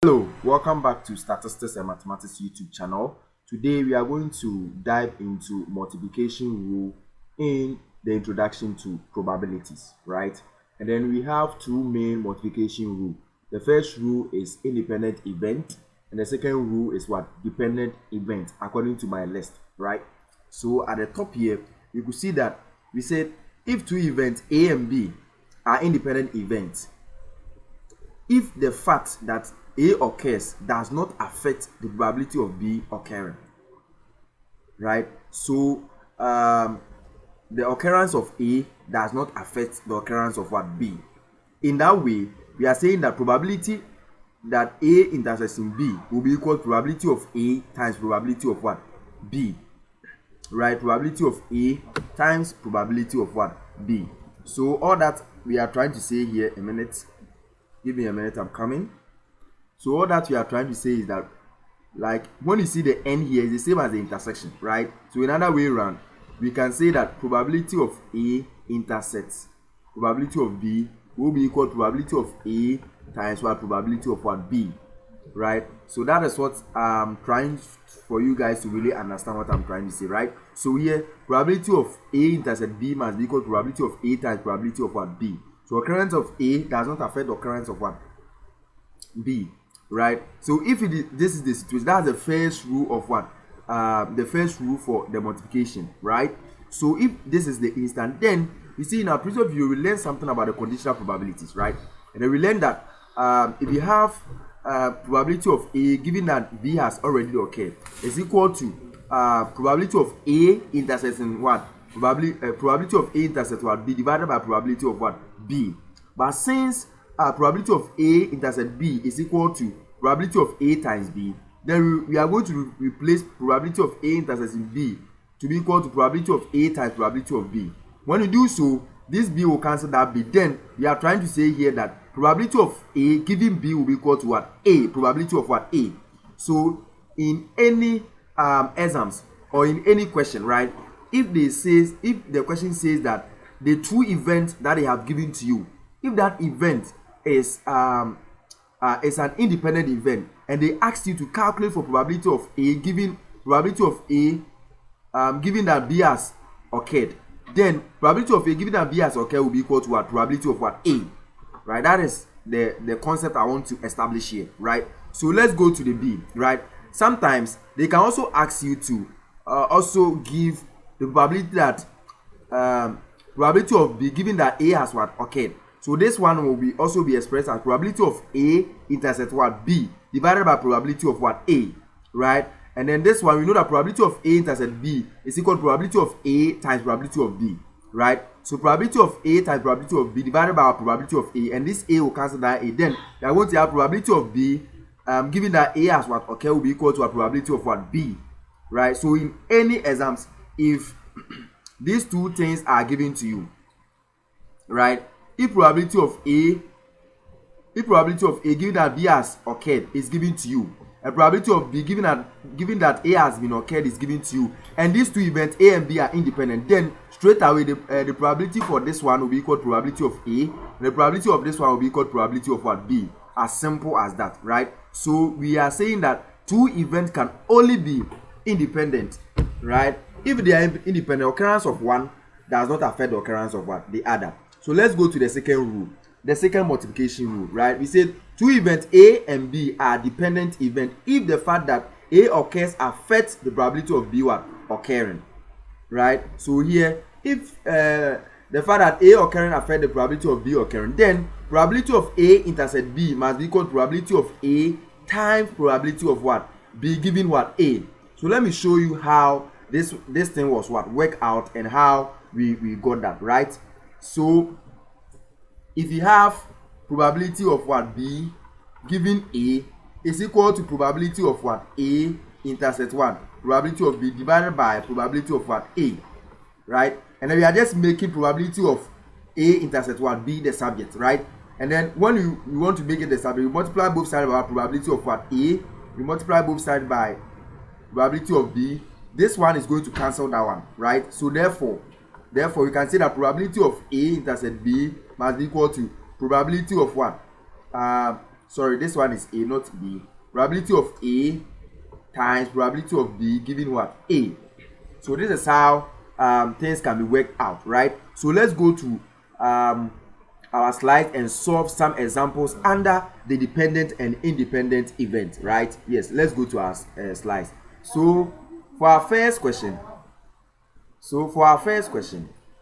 Hello, welcome back to Statistics and Mathematics YouTube channel. Today we are going to dive into multiplication rule in the introduction to probabilities, right? And then we have two main multiplication rule. The first rule is independent event, and the second rule is what? Dependent event, according to my list, right? So at the top here, you could see that we said if two events A and B are independent events, if the fact that A occurs does not affect the probability of B occurring, right? So the occurrence of A does not affect the occurrence of what? B. In that way, we are saying that probability that A intersects in B will be equal to probability of A times probability of what? B, right? Probability of A times probability of what? B. So all that we are trying to say here, a minute, give me a minute, I'm coming. So all that we are trying to say is that, like, when you see the n here, is the same as the intersection, right? So in another way around, we can say that probability of A intersects probability of B will be equal to probability of A times what? Probability of what? B, right? So that is what I'm trying for you guys to really understand what I'm trying to say, right? So here, probability of A intersect B must be equal to probability of A times probability of what? B. So occurrence of A does not affect the occurrence of what? B, right? So if this is the situation, that's the first rule of what? The first rule for the multiplication, right? So if this is the instant, then you see in our previous video we learned something about the conditional probabilities, right? And then we learned that if you have probability of A given that B has already occurred is equal to probability of A intersecting what? Probability of A intersect what? B divided by probability of what? B. But since probability of A intersect B is equal to probability of A times B, then we are going to replace probability of A intersecting B to be equal to probability of A times probability of B. When you do so, this B will cancel that B. Then we are trying to say here that probability of A given B will be equal to what? A. Probability of what? A. So in any exams or in any question, right? If the question says that the two events that they have given to you, if that event is an independent event and they ask you to calculate for probability of A given probability of A given that B has occurred, then probability of A given that B has occurred will be equal to what? Probability of what? A, right? That is the concept I want to establish here, right? So let's go to the B, right? Sometimes they can also ask you to also give the probability that probability of B given that A has what? Occurred. So this one will also be expressed as probability of A intersect what? B divided by probability of what? A, right? And then this one, we know that probability of A intersect B is equal to probability of A times probability of B, right? So probability of A times probability of B divided by probability of A, and this A will cancel that A. Then we are going to have probability of B given that A has what? Okay, will be equal to a probability of what? B, right? So in any exams, if these two things are given to you, right? If probability of A given that B has occurred is given to you, and probability of B given that A has been occurred is given to you, and these two events A and B are independent, then straight away the probability for this one will be equal to probability of A, and the probability of this one will be equal to probability of what? B. As simple as that, right? So we are saying that two events can only be independent, right? If they are independent, occurrence of one does not affect the occurrence of what? The other. So let's go to the second rule, the second multiplication rule, right? We said two events A and B are dependent events if the fact that A occurs affects the probability of B what? Occurring, right? So here, if the fact that A occurring affects the probability of B occurring, then probability of A intersect B must be equal to probability of A times probability of what? B given what? A. So let me show you how this thing was what? Work out, and how we got that, right? So if you have probability of what? B given A is equal to probability of what? A intersect what? Probability of B divided by probability of what? A, right? And then we are just making probability of A intersect what? B the subject, right? And then when you want to make it the subject, you multiply both sides by probability of what? A, you multiply both sides by probability of B. This one is going to cancel that one, right? So therefore we can say that probability of A intersect B must be equal to probability of what? sorry, this one is A, not B. Probability of A times probability of B giving what? A. So this is how things can be worked out, right? So let's go to our slides and solve some examples under the dependent and independent event, right? Yes, let's go to our slides. So for our first question,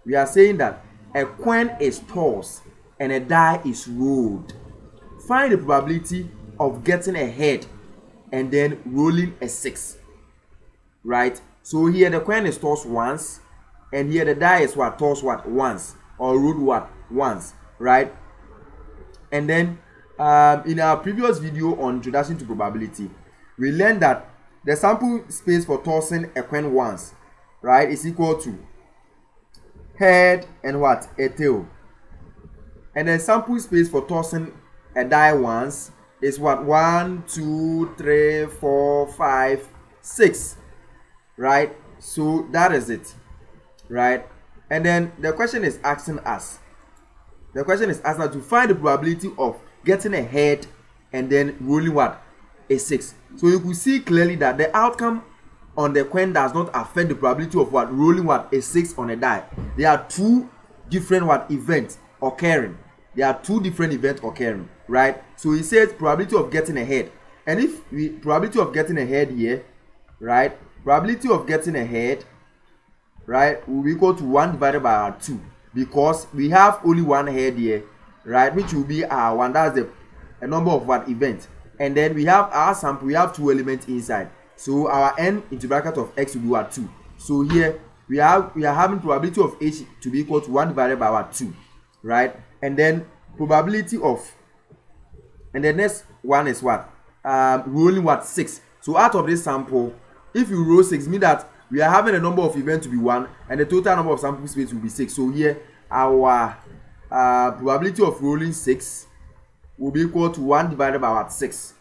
we are saying that a coin is tossed and a die is rolled. Find the probability of getting a head and then rolling a 6, right? So here the coin is tossed once, and here the die is what? Tossed what? Once, or rolled what? Once, right? And then in our previous video on introduction to probability, we learned that the sample space for tossing a coin once, right, is equal to head and what? A tail. And then sample space for tossing a die once is what? 1, 2, 3, 4, 5, 6, right? So that is it, right? And then the question is asking us to find the probability of getting a head and then rolling what? A 6. So you could see clearly that the outcome on the coin does not affect the probability of what? Rolling what? A 6 on a die. There are two different what? Events occurring. Right? So he says probability of getting a head. And if we probability of getting a head here, right? Probability of getting a head, right, will be equal to 1 divided by our 2, because we have only one head here, right, which will be our 1. That's a number of what? Events. And then we have our sample, we have 2 elements inside. So our n into bracket of x will be what? 2. So here we are having probability of h to be equal to 1 divided by what? 2, right? And then probability of, and the next one is what? Rolling what? 6. So out of this sample, if you roll 6, mean that we are having a number of events to be 1, and the total number of sample space will be 6. So here our probability of rolling 6 will be equal to 1 divided by what? 6,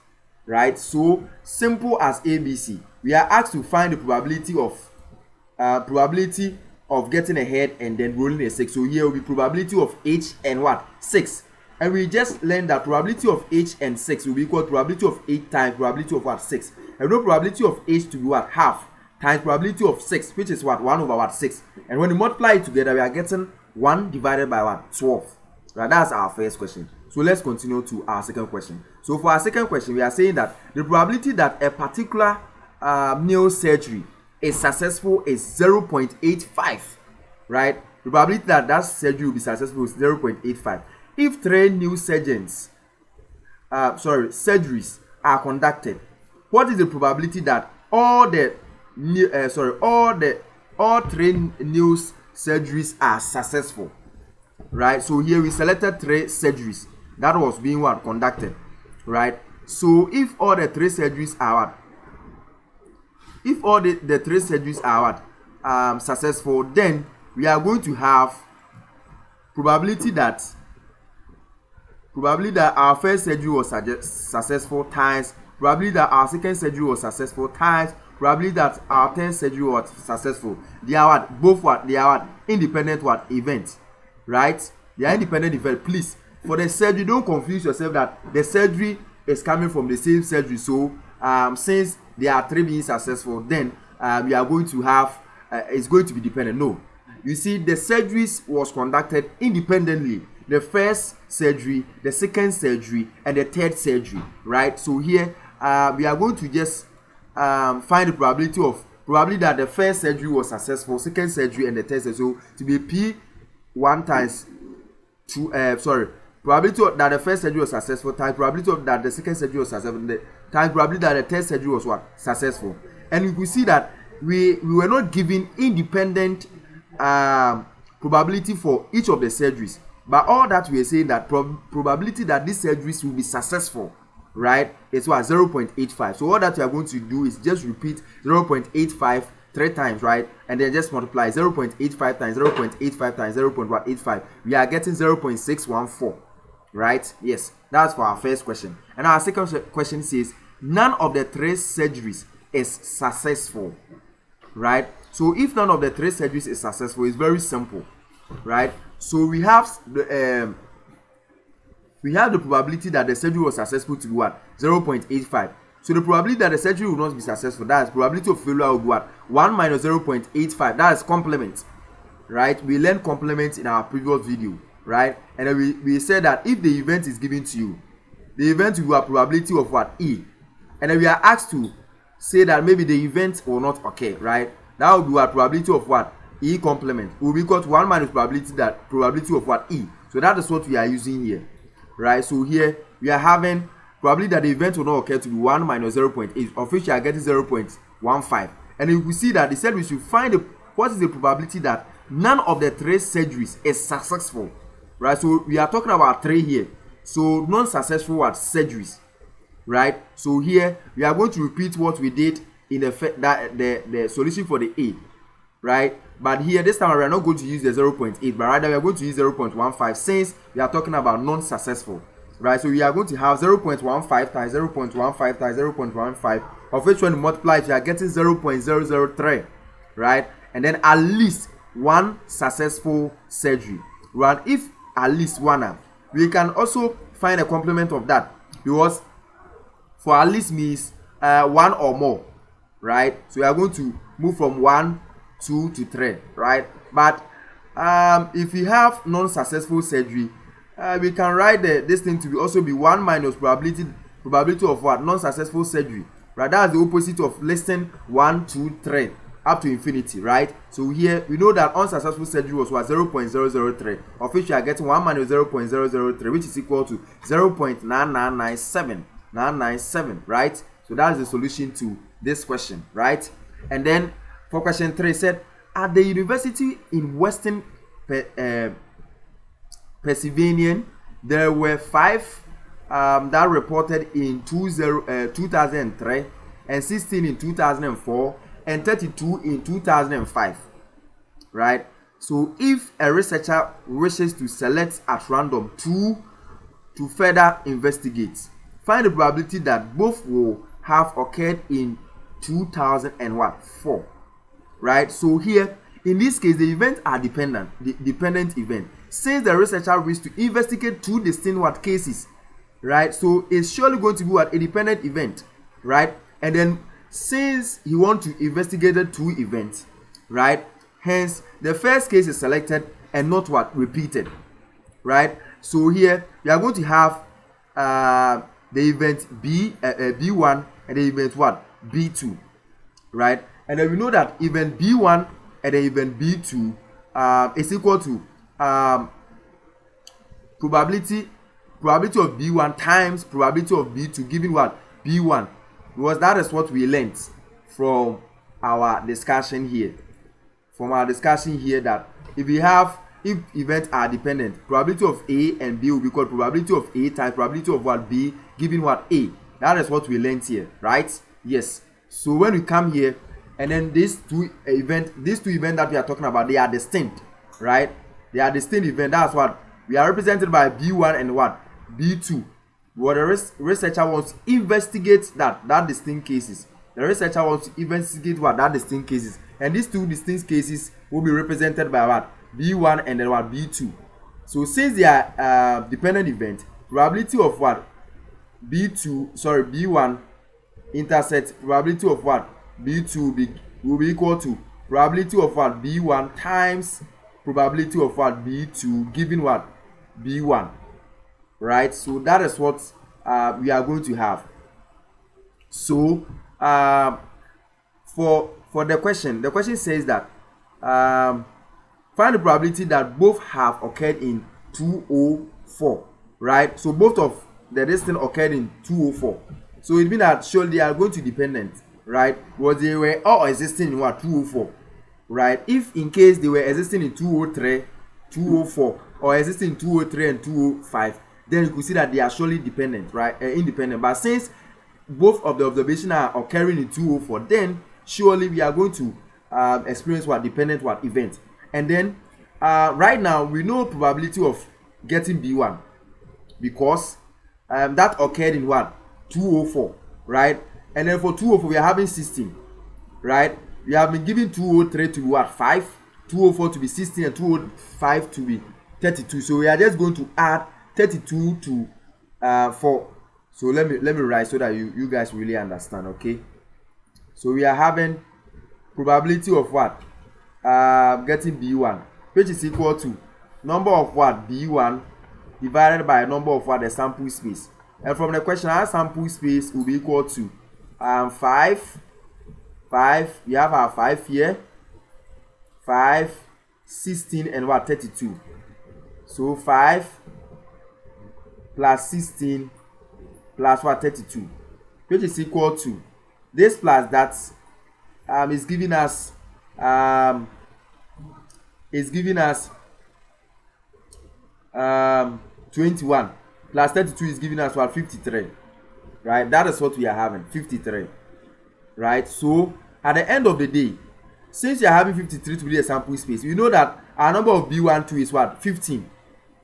right? So simple as ABC. We are asked to find the probability of getting a head and then rolling a 6. So here will be probability of h and what? 6. And we just learned that probability of h and 6 will be equal to probability of 8 times probability of what? 6. And we know probability of h to be what? Half times probability of 6, which is what? 1 over what? 6. And when we multiply it together, we are getting 1 divided by what? 12. Right? That's our first question. So let's continue to our second question. So for our second question, we are saying that the probability that a particular nail surgery is successful is 0.85, right? The probability that that surgery will be successful is 0.85. If 3 new surgeries are conducted, what is the probability that all 3 new surgeries are successful, right? So here we selected 3 surgeries that was being what? Conducted, right? So if all the 3 surgeries are what? If all the 3 surgeries are what? Successful, then we are going to have probability that our first surgery was successful times probability that our second surgery was successful times probability that our third surgery was successful. They are what? Both what? They are what? Independent what? Events, right? They are independent events. Please, for the surgery, don't confuse yourself that the surgery is coming from the same surgery. So since there are 3 being successful, then we are going to have it's going to be dependent. No, you see, the surgeries was conducted independently. The first surgery, the second surgery, and the third surgery, right? So here we are going to just find the probability that the first surgery was successful, second surgery, and the third surgery. So to be P1 times 2, probability that the first surgery was successful times probability that the second surgery was successful times probability that the third surgery was what? Successful. And you can see that we were not given independent probability for each of the surgeries, but all that we are saying that probability that these surgeries will be successful, right, is what? 0.85. So all that we are going to do is just repeat 0.85 3 times, right, and then just multiply 0.85 times 0.85 times 0.85. We are getting 0.614, right? Yes, that's for our first question. And our second question says none of the 3 surgeries is successful, right? So if none of the 3 surgeries is successful, it's very simple, right? So we have we have the probability that the surgery was successful to be what? 0.85. So the probability that the surgery will not be successful, that is probability of failure will be what? 1 minus 0.85. That is complement, right? We learned complement in our previous video, right? And then we said that if the event is given to you, the event will be a probability of what? E. And then we are asked to say that maybe the event will not occur, right? That will be a probability of what? E complement will be equal to 1 minus probability of what? E. So that is what we are using here, right? So here we are having probability that the event will not occur to be 1 minus 0.8, of which you are getting 0.15. And you will see that they said we should find what is the probability that none of the 3 surgeries is successful, right? So we are talking about 3 here. So non-successful what? Surgeries, right? So here we are going to repeat what we did in the solution for the A, right? But here this time we are not going to use the 0.8, but rather we are going to use 0.15 since we are talking about non-successful, right? So we are going to have 0.15 times 0.15 times 0.15, of which when you multiply it, you are getting 0.003, right? And then at least 1 successful surgery, right? If at least 1, we can also find a complement of that, because for at least means 1 or more, right? So we are going to move from 1, 2 to 3, right? But if we have non-successful surgery, we can write this thing to be also be 1 minus probability of what? Non-successful surgery, right? That's the opposite of listing 1, 2, 3 up to infinity, right? So here we know that unsuccessful surgery was what? 0.003, of which we are getting 1 minus 0.003, which is equal to 0.997, right? So that is the solution to this question, right? And then for question 3, said at the university in Western Pennsylvania, there were 5 that reported in 2003, and 16 in 2004, and 32 in 2005, right? So if a researcher wishes to select at random 2 to further investigate, find the probability that both will have occurred in 2004, right? So here in this case the events are dependent event, since the researcher wishes to investigate 2 distinct cases, right? So it's surely going to be what? A dependent event, right? And then since he wants to investigate the 2 events, right, hence the first case is selected and not what? Repeated, right? So here we are going to have the event B1 and the event what? B2, right? And then we know that event B1 and the event B2 is equal to probability of B1 times probability of B2 giving what? B1, because that is what we learned from our discussion here. That if events are dependent, probability of A and B will be called probability of A times probability of what? B giving what? A. That is what we learned here, right? Yes. So when we come here, and then these two events that we are talking about, they are distinct, right? They are distinct events. That's what we are represented by B1 and what? B2. What the researcher wants to investigate that distinct cases. The researcher wants to investigate what? That distinct cases. And these 2 distinct cases will be represented by what? B1 and then what? B2. So since they are dependent event, probability of what? B1 intersect probability of what? B2 will be equal to probability of what? B1 times probability of what? B2 given what? B1, right? So that is what we are going to have. So for the question says that find the probability that both have occurred in 2004, right? So both of the distance occurred in 2004. So it means that surely they are going to be dependent, right? Because they were all existing in what? 2004, right? If in case they were existing in 2003, 2004, or existing in 2003 and 2005, then you could see that they are surely dependent, right? Independent. But since both of the observations are occurring in 2004, then surely we are going to experience what? Dependent what? Event. And then right now we know probability of getting B1 because that occurred in what? 2004, right? And then for 2004 we are having 16, right? We have been given 203 to be what? 5, 204 to be 16, and 205 to be 32. So we are just going to add 32 to 4. So let me write so that you guys really understand. Okay, so we are having probability of what getting b1, which is equal to number of what b1 divided by number of what the sample space. And from the question, our sample space will be equal to 5. We have our 5 here, 5, 16, and what 32. So 5 plus 16 plus what 32, which is equal to this plus that is giving us 21 plus 32 is giving us what 53, right? That is what we are having, 53, right? So at the end of the day, since you are having 53 to be a sample space, we know that our number of b12 is what 15,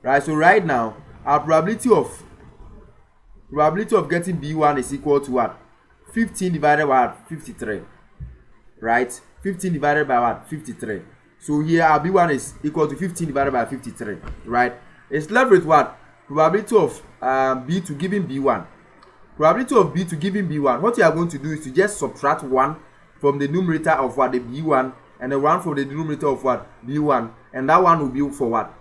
right? So right now our probability of getting b1 is equal to what 15 divided by what 53, right? 15 divided by what 53. So here our b1 is equal to 15 divided by 53, right? It's left with what probability of b2 giving b1. Probability of b2 giving b1, what you are going to do is to just subtract 1 from the numerator of what the b1 and the 1 from the denominator of what b1, and that one will be for what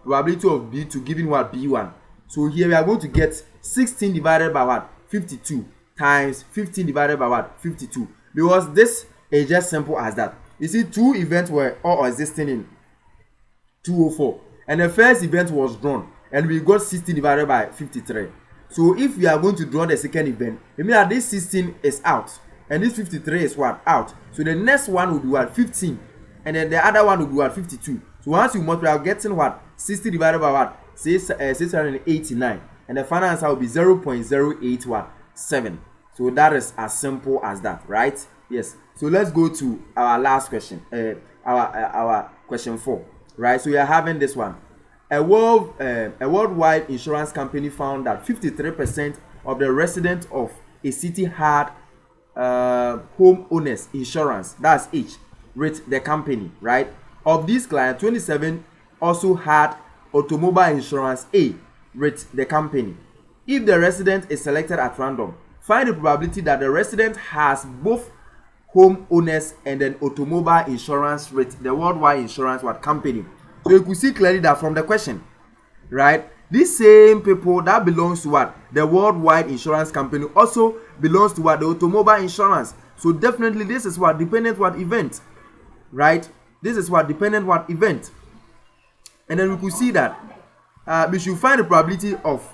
probability of b2 giving what b1. So here we are going to get 16 divided by what 52 times 15 divided by what 52, because this is just simple as that. You see, two events were all existing in 204, and the first event was drawn and we got 16 divided by 53. So if we are going to draw the second event, it means that this 16 is out and this 53 is what out. So the next one will be what 15, and then the other one will be what 52. So once you multiply, you're getting what 60 divided by what 689, and the final answer will be 0.087. So that is as simple as that, right? Yes. So let's go to our last question, our question 4, right? So we are having this one. A worldwide insurance company found that 53% of the residents of a city had homeowners insurance, that's H, with the company, right? Of these clients, 27 also had automobile insurance A with the company. If the resident is selected at random, find the probability that the resident has both homeowners and then automobile insurance with the worldwide insurance what company. So you could see clearly that from the question, right? These same people that belongs to what the worldwide insurance company also belongs to what the automobile insurance. So definitely this is what dependent what event, right? This is what dependent what event. And then we could see that we should find the probability of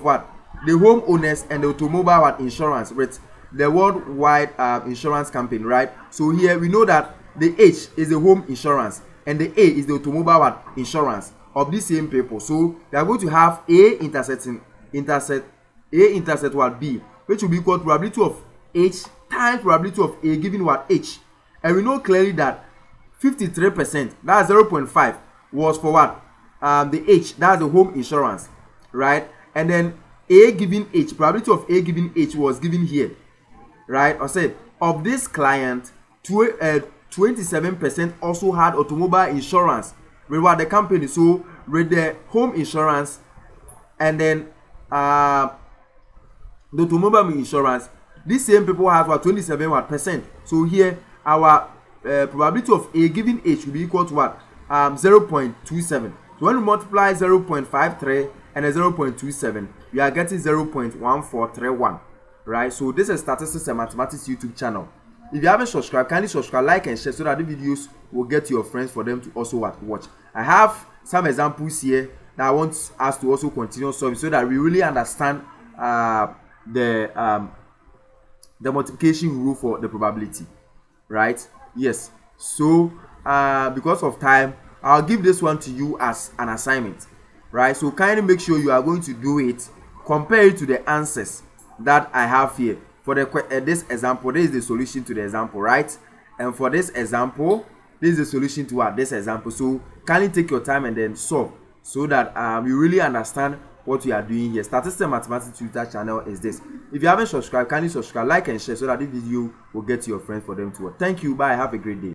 what the homeowners and the automobile what insurance with the worldwide insurance company, right? So here we know that the H is the home insurance and the A is the automobile what insurance of these same people. So we are going to have A intersect what B, which will be equal to probability of H times probability of A given what H. And we know clearly that 53%, that's 0.5, was for what the H, that's the home insurance, right? And then A given H, probability of A given H was given here, right? Or say of this client, 27% also had automobile insurance with what the company. So with the home insurance and then the automobile insurance, these same people have what 27%. So here our probability of A given H will be equal to what 0.27. So when we multiply 0.53 and a 0.27, we are getting 0.1431, right? So this is Statistics and Mathematics YouTube channel. If you haven't subscribed, kindly subscribe, like and share so that the videos will get to your friends for them to also watch. I have some examples here that I want us to also continue solving so that we really understand the multiplication rule for the probability, right? Yes. So because of time, I'll give this one to you as an assignment, right? So kindly make sure you are going to do it, compare it to the answers that I have here. For this example, this is the solution to the example, right? And for this example, this is the solution to this example. So kindly take your time and then solve so that you really understand what we are doing here. Statistics and Mathematics YouTube channel is this. If you haven't subscribed, kindly subscribe, like and share so that this video will get to your friends for them to watch. Thank you. Bye. Have a great day.